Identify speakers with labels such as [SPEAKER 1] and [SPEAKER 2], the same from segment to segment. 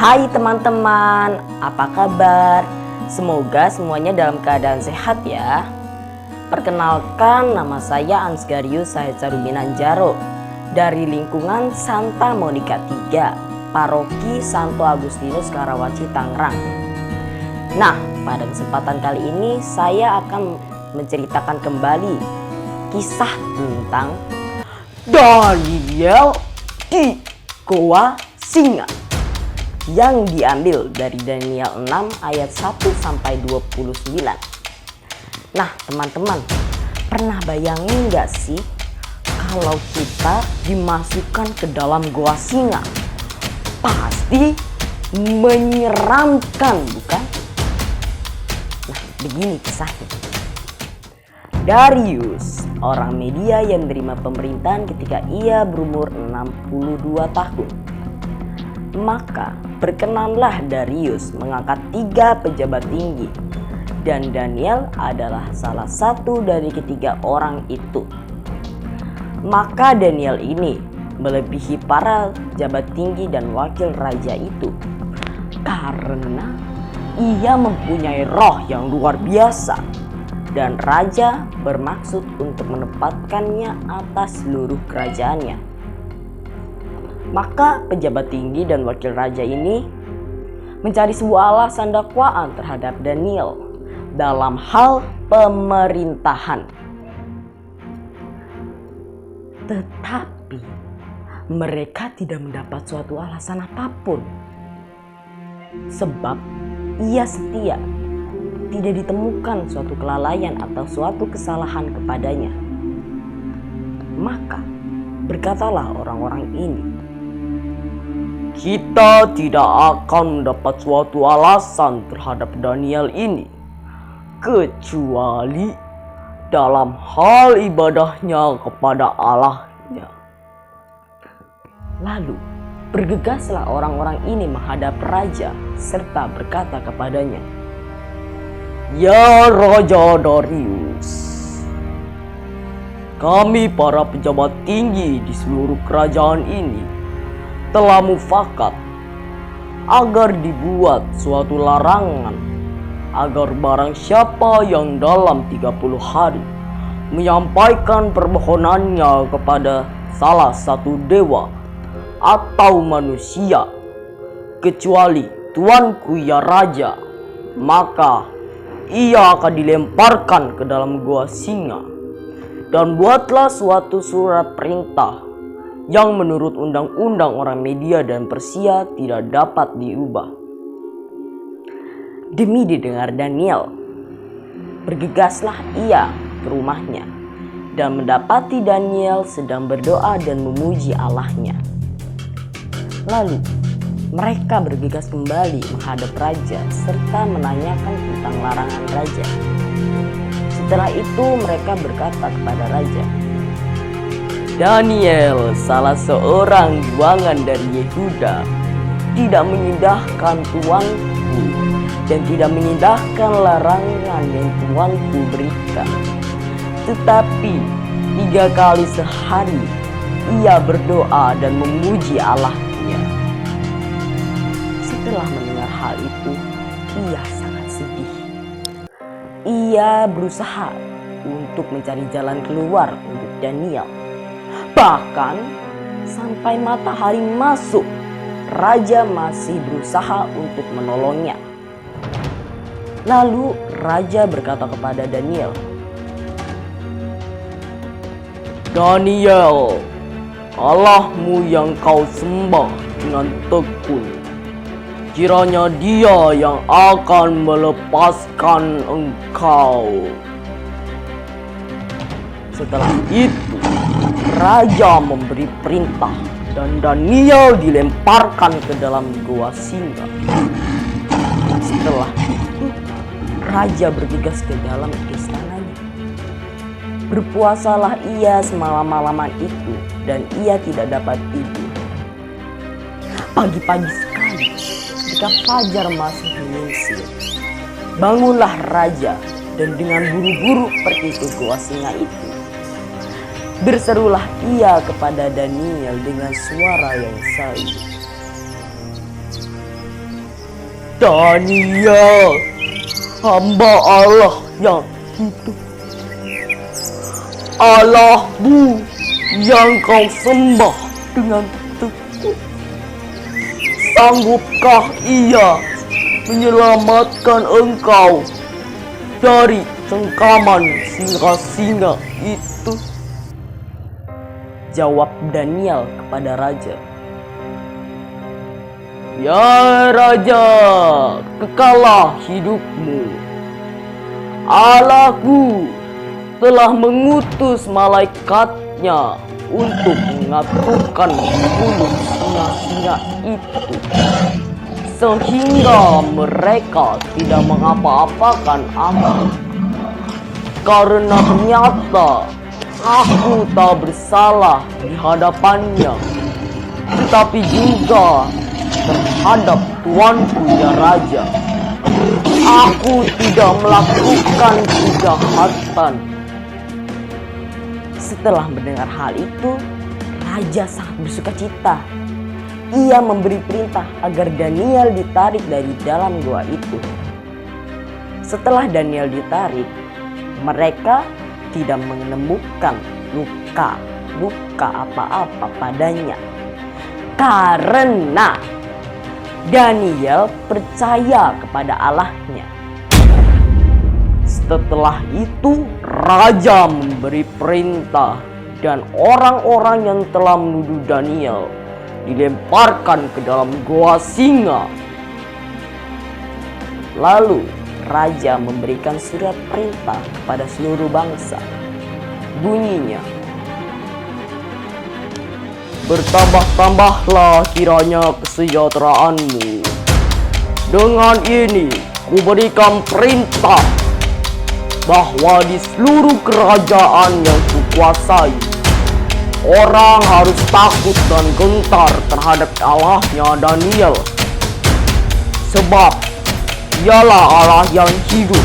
[SPEAKER 1] Hai teman-teman, apa kabar? Semoga semuanya dalam keadaan sehat ya. Perkenalkan, nama saya Ansgarius Sahetsaruminanjaro dari lingkungan Santa Monica 3, Paroki Santo Agustinus Karawaci, Tangerang. Nah, pada kesempatan kali ini saya akan menceritakan kembali kisah tentang Daniel di Goa Singa yang diambil dari Daniel 6 ayat 1-29. Nah teman-teman, pernah bayangin gak sih kalau kita dimasukkan ke dalam goa singa? Pasti menyeramkan, bukan? Nah begini kisahnya. Darius, orang Media yang menerima pemerintahan ketika ia berumur 62 tahun. Maka berkenanlah Darius mengangkat 3 pejabat tinggi, dan Daniel adalah salah satu dari ketiga orang itu. Maka Daniel ini melebihi para pejabat tinggi dan wakil raja itu karena ia mempunyai roh yang luar biasa, dan raja bermaksud untuk menempatkannya atas seluruh kerajaannya. Maka pejabat tinggi dan wakil raja ini mencari sebuah alasan dakwaan terhadap Daniel dalam hal pemerintahan. Tetapi mereka tidak mendapat suatu alasan apapun. Sebab ia setia, tidak ditemukan suatu kelalaian atau suatu kesalahan kepadanya. Maka berkatalah orang-orang ini, "Kita tidak akan mendapat suatu alasan terhadap Daniel ini, kecuali dalam hal ibadahnya kepada Allahnya." Lalu bergegaslah orang-orang ini menghadap raja serta berkata kepadanya, "Ya Raja Darius, kami para pejabat tinggi di seluruh kerajaan ini telah mufakat agar dibuat suatu larangan agar barang siapa yang dalam 30 hari menyampaikan permohonannya kepada salah satu dewa atau manusia kecuali tuanku ya raja, maka ia akan dilemparkan ke dalam goa singa. Dan buatlah suatu surat perintah yang menurut undang-undang orang Media dan Persia tidak dapat diubah." Demi didengar Daniel, bergegaslah ia ke rumahnya dan mendapati Daniel sedang berdoa dan memuji Allahnya. Lalu mereka bergegas kembali menghadap raja serta menanyakan tentang larangan raja. Setelah itu mereka berkata kepada raja, "Daniel, salah seorang buangan dari Yehuda, tidak mengindahkan tuanku dan tidak mengindahkan larangan yang tuanku berikan. Tetapi 3 kali sehari ia berdoa dan memuji Allahnya." Setelah mendengar hal itu, ia sangat sedih. Ia berusaha untuk mencari jalan keluar untuk Daniel. Bahkan sampai matahari masuk, raja masih berusaha untuk menolongnya. Lalu raja berkata kepada Daniel, "Daniel, Allahmu yang kau sembah dengan tekun, kiranya Dia yang akan melepaskan engkau." Setelah itu raja memberi perintah dan Daniel dilemparkan ke dalam goa singa. Setelah itu raja bergegas ke dalam istananya. Berpuasalah ia semalam-malaman itu dan ia tidak dapat tidur. Pagi-pagi sekali ketika fajar masih menyingsing, bangunlah raja dan dengan buru-buru pergi ke goa singa itu. Berserulah ia kepada Daniel dengan suara yang sayu, Daniel, hamba Allah yang hidup. Allahmu yang kau sembah dengan tekun, sanggupkah ia menyelamatkan engkau dari cengkaman singa-singa itu? Jawab Daniel kepada raja, "Ya raja, kekalah hidupmu. Allahku telah mengutus malaikatnya untuk mengaturkan bulu singa-singa itu, sehingga mereka tidak mengapa-apakan aku. Karena ternyata aku tak bersalah di hadapannya, tetapi juga terhadap tuanku ya raja. Aku tidak melakukan kejahatan." Setelah mendengar hal itu, raja sangat bersukacita. Ia memberi perintah agar Daniel ditarik dari dalam gua itu. Setelah Daniel ditarik, mereka tidak menemukan luka apa-apa padanya, karena Daniel percaya kepada Allahnya. Setelah itu, raja memberi perintah dan orang-orang yang telah menuduh Daniel dilemparkan ke dalam goa singa. Lalu raja memberikan surat perintah kepada seluruh bangsa. Bunyinya, "Bertambah-tambahlah kiranya kesejahteraanmu. Dengan ini kuberikan perintah bahwa di seluruh kerajaan yang kukuasai, orang harus takut dan gentar terhadap Allahnya Daniel. Sebab dialah Allah yang hidup.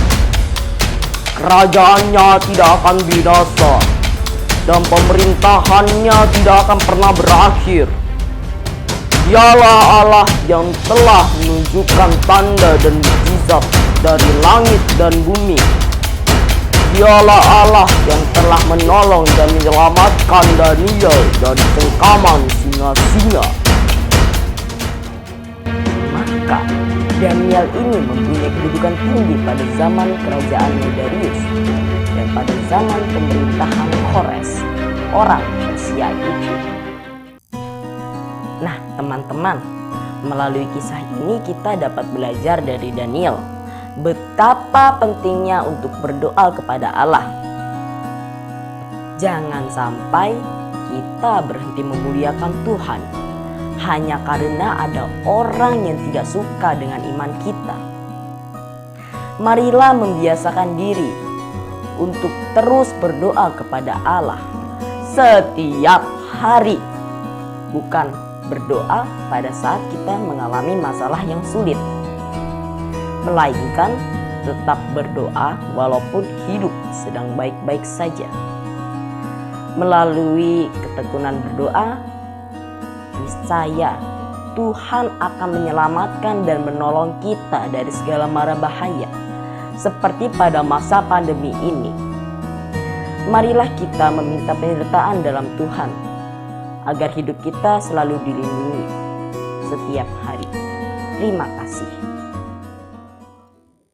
[SPEAKER 1] Kerajaannya tidak akan binasa dan pemerintahannya tidak akan pernah berakhir. Dialah Allah yang telah menunjukkan tanda dan mukjizat dari langit dan bumi. Dialah Allah yang telah menolong dan menyelamatkan Daniel dari cengkaman singa-singa." Maka Daniel ini mempunyai kedudukan tinggi pada zaman kerajaan Darius dan pada zaman pemerintahan Kores, orang Persia itu. Nah teman-teman, melalui kisah ini kita dapat belajar dari Daniel betapa pentingnya untuk berdoa kepada Allah. Jangan sampai kita berhenti memuliakan Tuhan hanya karena ada orang yang tidak suka dengan iman kita. Marilah membiasakan diri untuk terus berdoa kepada Allah setiap hari, bukan berdoa pada saat kita mengalami masalah yang sulit, melainkan tetap berdoa walaupun hidup sedang baik-baik saja. Melalui ketekunan berdoa, niscaya Tuhan akan menyelamatkan dan menolong kita dari segala mara bahaya, seperti pada masa pandemi ini. Marilah kita meminta penyertaan dalam Tuhan, agar hidup kita selalu dilindungi setiap hari. Terima kasih.